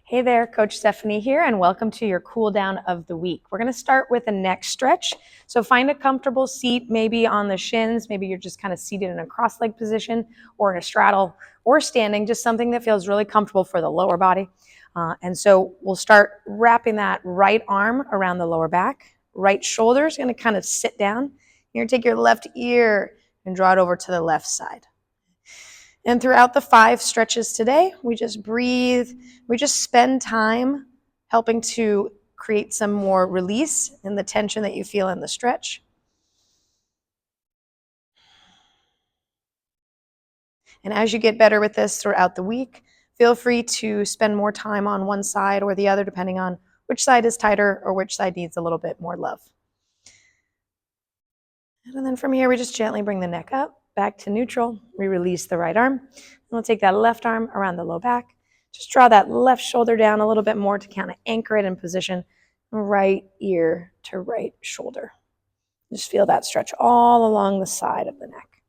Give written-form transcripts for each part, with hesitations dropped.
Hey there, Coach Stephanie here, and welcome to your cool down of the week. We're going to start with a neck stretch. So find a comfortable seat, maybe on the shins, maybe you're just kind of seated in a cross-leg position or in a straddle or standing, just something that feels really comfortable for the lower body. And so we'll start wrapping that right arm around the lower back. Right shoulder is going to kind of sit down. You're going to take your left ear and draw it over to the left side. And throughout the 5 stretches today, we just breathe. We just spend time helping to create some more release in the tension that you feel in the stretch. And as you get better with this throughout the week, feel free to spend more time on one side or the other, depending on which side is tighter or which side needs a little bit more love. And then from here, we just gently bring the neck up, back to neutral. We release the right arm. And we'll take that left arm around the low back. Just draw that left shoulder down a little bit more to kind of anchor it in position. Right ear to right shoulder. Just feel that stretch all along the side of the neck.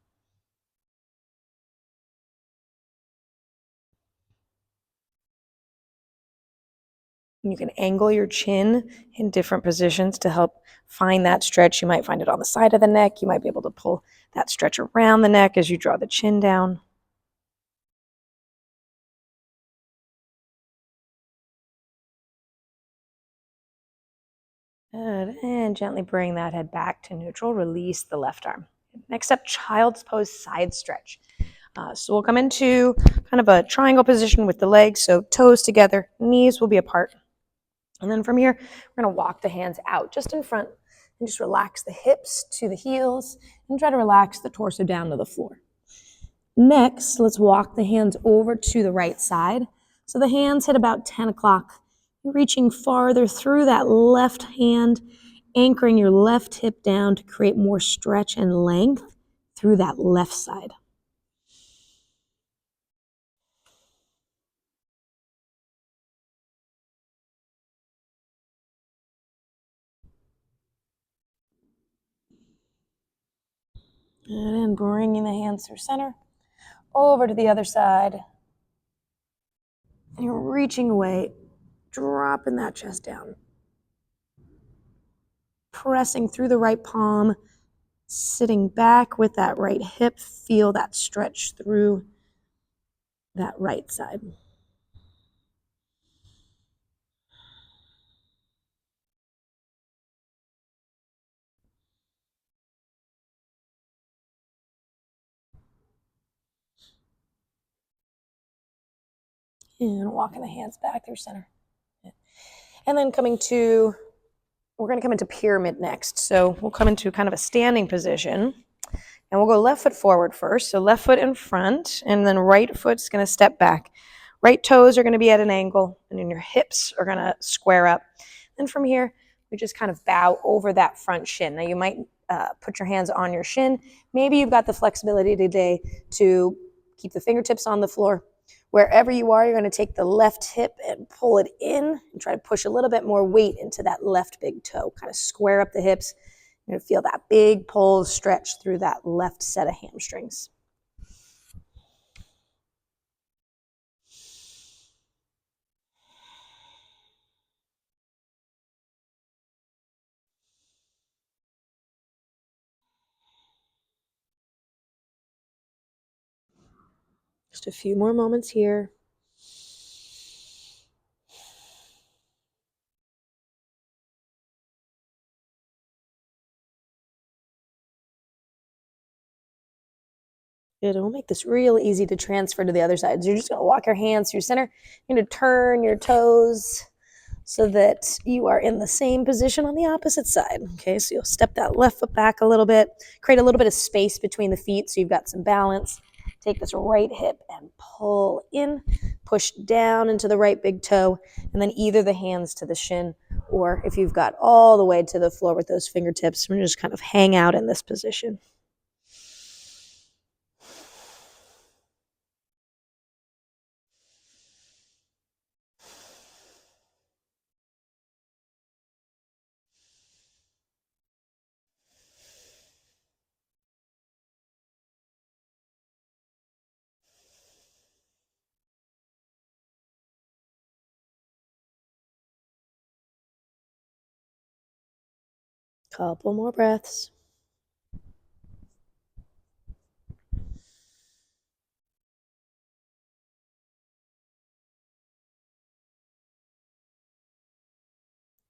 You can angle your chin in different positions to help find that stretch. You might find it on the side of the neck. You might be able to pull that stretch around the neck as you draw the chin down. Good. And gently bring that head back to neutral. Release the left arm. Next up, child's pose side stretch. So we'll come into kind of a triangle position with the legs, so toes together, knees will be apart. And then from here, we're going to walk the hands out just in front and just relax the hips to the heels and try to relax the torso down to the floor. Next, let's walk the hands over to the right side. So the hands hit about 10 o'clock. You're reaching farther through that left hand, anchoring your left hip down to create more stretch and length through that left side. And then bringing the hands through center, over to the other side. And you're reaching away, dropping that chest down. Pressing through the right palm, sitting back with that right hip. Feel that stretch through that right side. And walking the hands back through center. And then we're going to come into pyramid next. So we'll come into kind of a standing position. And we'll go left foot forward first. So left foot in front, and then right foot's going to step back. Right toes are going to be at an angle, and then your hips are going to square up. And from here, we just kind of bow over that front shin. Now you might put your hands on your shin. Maybe you've got the flexibility today to keep the fingertips on the floor. Wherever you are, you're going to take the left hip and pull it in and try to push a little bit more weight into that left big toe. Kind of square up the hips. You're going to feel that big pull stretch through that left set of hamstrings. Just a few more moments here. Good. We'll make this real easy to transfer to the other side. So you're just going to walk your hands through center. You're going to turn your toes so that you are in the same position on the opposite side. Okay, so you'll step that left foot back a little bit, create a little bit of space between the feet so you've got some balance. Take this right hip and pull in, push down into the right big toe, and then either the hands to the shin, or if you've got all the way to the floor with those fingertips, we're just kind of hang out in this position. Couple more breaths.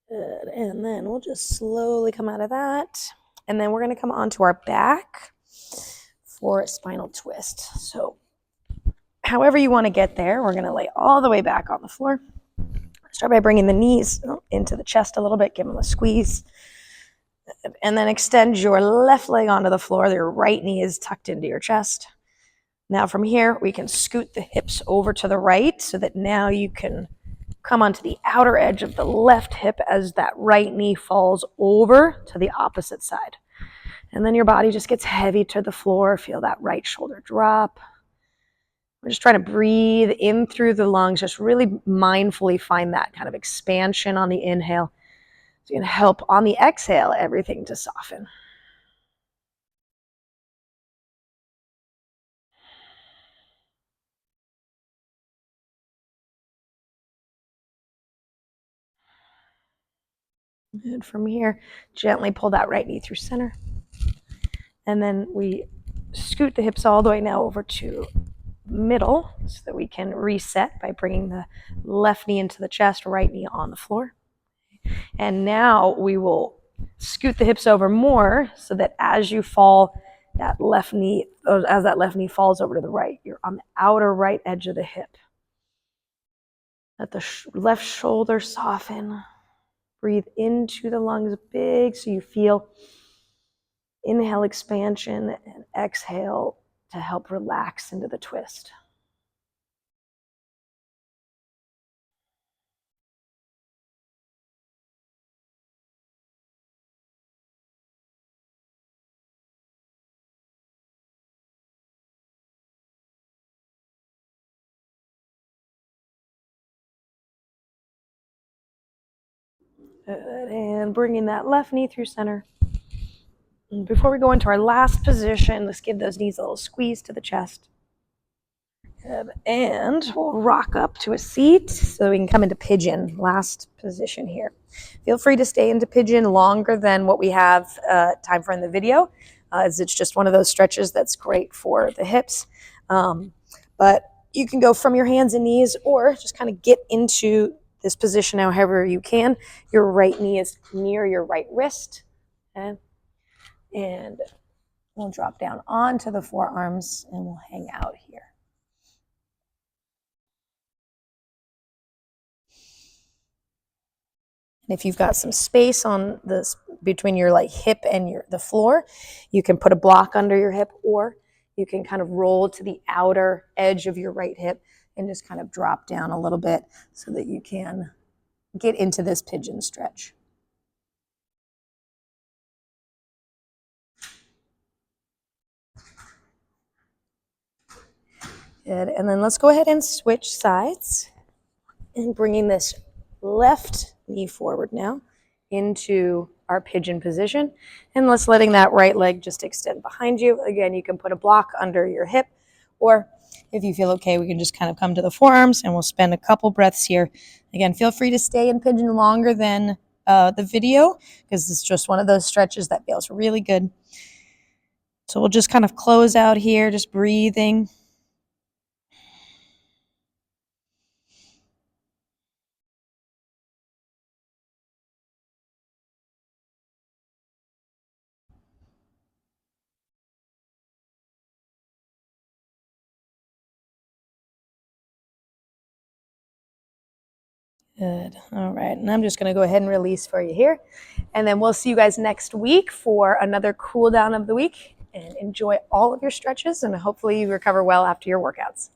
Good. And then we'll just slowly come out of that. And then we're going to come onto our back for a spinal twist. So however you want to get there, we're going to lay all the way back on the floor. Start by bringing the knees into the chest a little bit, give them a squeeze. And then extend your left leg onto the floor. Your right knee is tucked into your chest. Now from here, we can scoot the hips over to the right so that now you can come onto the outer edge of the left hip as that right knee falls over to the opposite side. And then your body just gets heavy to the floor. Feel that right shoulder drop. We're just trying to breathe in through the lungs, just really mindfully find that kind of expansion on the inhale. So you can help on the exhale, everything to soften. And from here, gently pull that right knee through center. And then we scoot the hips all the way now over to middle so that we can reset by bringing the left knee into the chest, right knee on the floor. And now we will scoot the hips over more so that as you fall, that left knee, as that left knee falls over to the right, you're on the outer right edge of the hip. Let the left shoulder soften. Breathe into the lungs big so you feel inhale expansion and exhale to help relax into the twist. Good. And bringing that left knee through center. And before we go into our last position, let's give those knees a little squeeze to the chest. Good. And we'll rock up to a seat so we can come into pigeon, last position here. Feel free to stay into pigeon longer than what we have time for in the video, as it's just one of those stretches that's great for the hips. But you can go from your hands and knees or just kind of get into this position however you can. Your right knee is near your right wrist. Okay? And we'll drop down onto the forearms and we'll hang out here. And if you've got some space on this between your like hip and the floor, you can put a block under your hip, or you can kind of roll to the outer edge of your right hip and just kind of drop down a little bit so that you can get into this pigeon stretch. Good. And then let's go ahead and switch sides and bringing this left knee forward now into our pigeon position. And let's letting that right leg just extend behind you. Again, you can put a block under your hip, or if you feel okay, we can just kind of come to the forearms and we'll spend a couple breaths here. Again, feel free to stay in pigeon longer than the video because it's just one of those stretches that feels really good. So we'll just kind of close out here, just breathing. Good. All right. And I'm just going to go ahead and release for you here. And then we'll see you guys next week for another cool down of the week. And enjoy all of your stretches and hopefully you recover well after your workouts.